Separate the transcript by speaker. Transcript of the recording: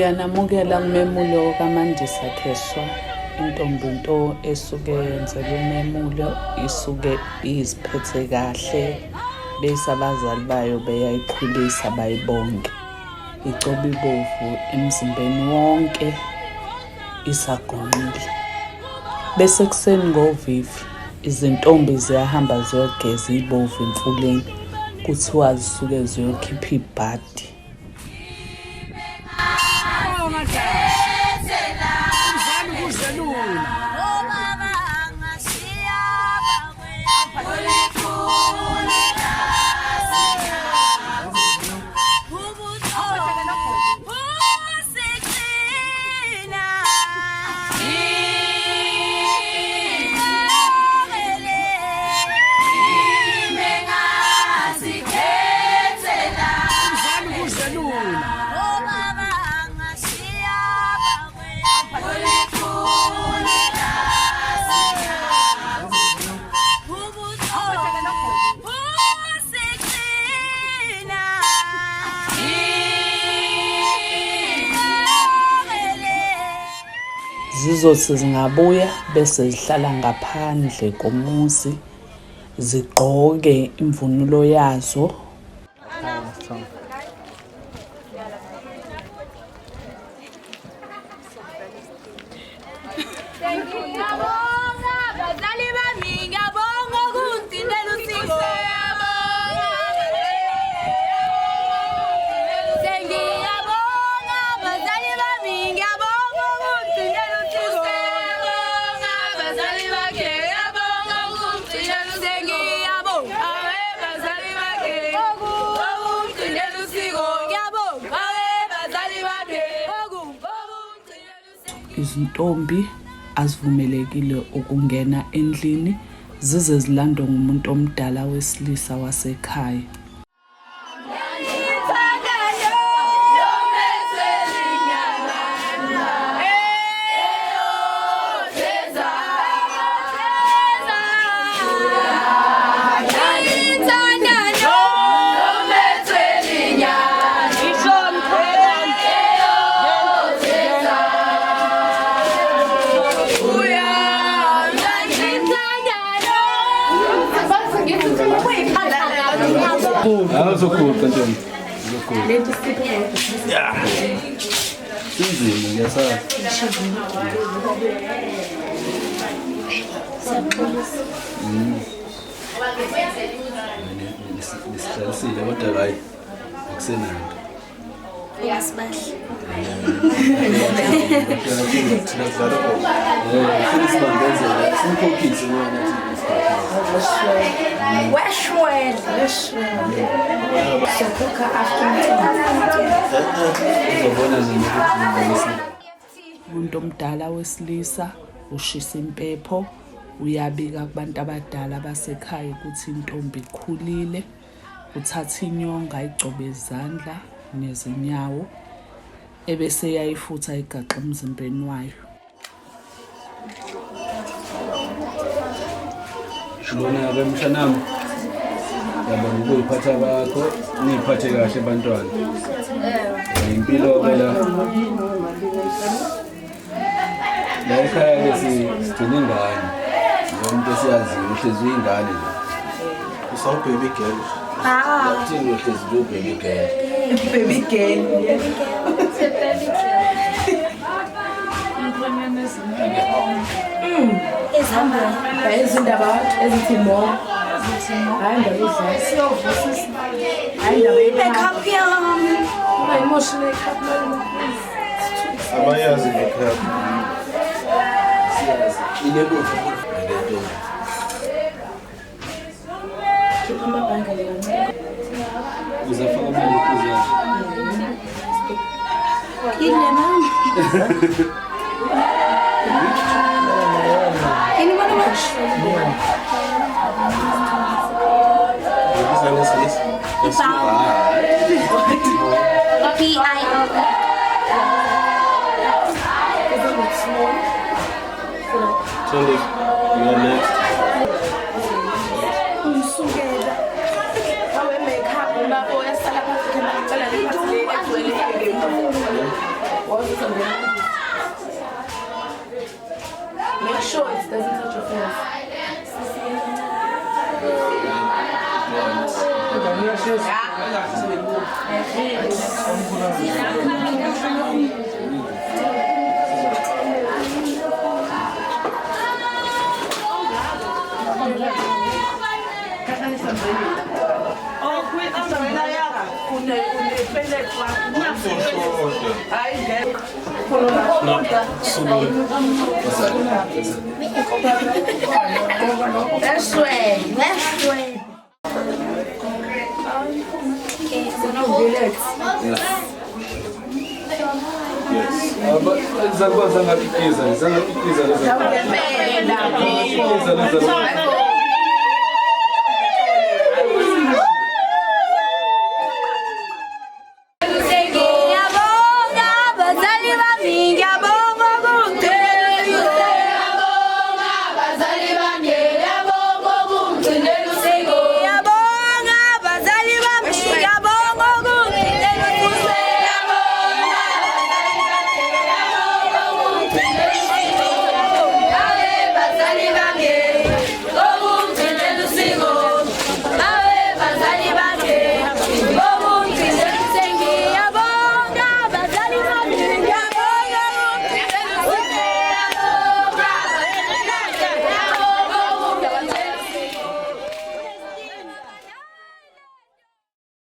Speaker 1: Ngiyanamukela kumemulo kaMandisa Kheshwa. Intombi into esuke yenzelwe umemulo isuke iziphethe kahle bese abazali bayo beyayikhulisa bayibonke. Igcoba ibovu emzimbeni wonke isagonqile. Bese kuseni ngovivi izintombi ziyahamba ziyogeza ibovu emfuleni kuthiwa zisuke ziyokhipha ibhadi. Zizothi zingabuya bese zihlala ngaphandle komuzi zigqoke imvunulo yazo. Izintombi azivumelekile ukungena endlini zize zilandwe ngumuntu omdala wesilisa wasekhaya.
Speaker 2: So cool, kanjani? So cool. Yeah. Sinzima ngiyasazi. Nisihlalisile kodwa hayi akusenanto.
Speaker 3: Uyasibahle. Umuntu omdala wesilisa ushisa impepho uyabika kubantu abadala basekhaya ukuthi intombi ikhulile, uthatha inyonga ayigcobe izandla nezinyawo ebese yayifutha igaxa emzimbeni wayo.
Speaker 2: Shona mshanami. Yabona ukuyiphatha bakho, niphathe kahle abantwana. Impilo la. La ekhaya lesigcina ingane. Umuntu esiyazi uhlezi uyingane nje. Usawu baby girl. Yathini uhlezi lo baby girl.
Speaker 1: Baby girl.
Speaker 3: Ezihamba
Speaker 1: izindaba ezithi mo. Hayi ndabuzwa.
Speaker 3: siyovusisa.
Speaker 1: Hayi ndaba
Speaker 3: Makeup yami.
Speaker 1: emotional couple.
Speaker 2: Abayazi makeup. Siyazi. Ile bofu. Ngento.
Speaker 1: Amabhanga lekancane.
Speaker 2: Uzafaka imali kuza.
Speaker 3: Ile mama. Ini mana mas? P.I.O.
Speaker 2: Charlie, you are next.
Speaker 1: Umsukela. Awe makeup lapho yasala phansi khona ngicela ngiphathile egcwele. Make sure it doesn't touch your face.
Speaker 3: That's way. That's way.
Speaker 2: Yes.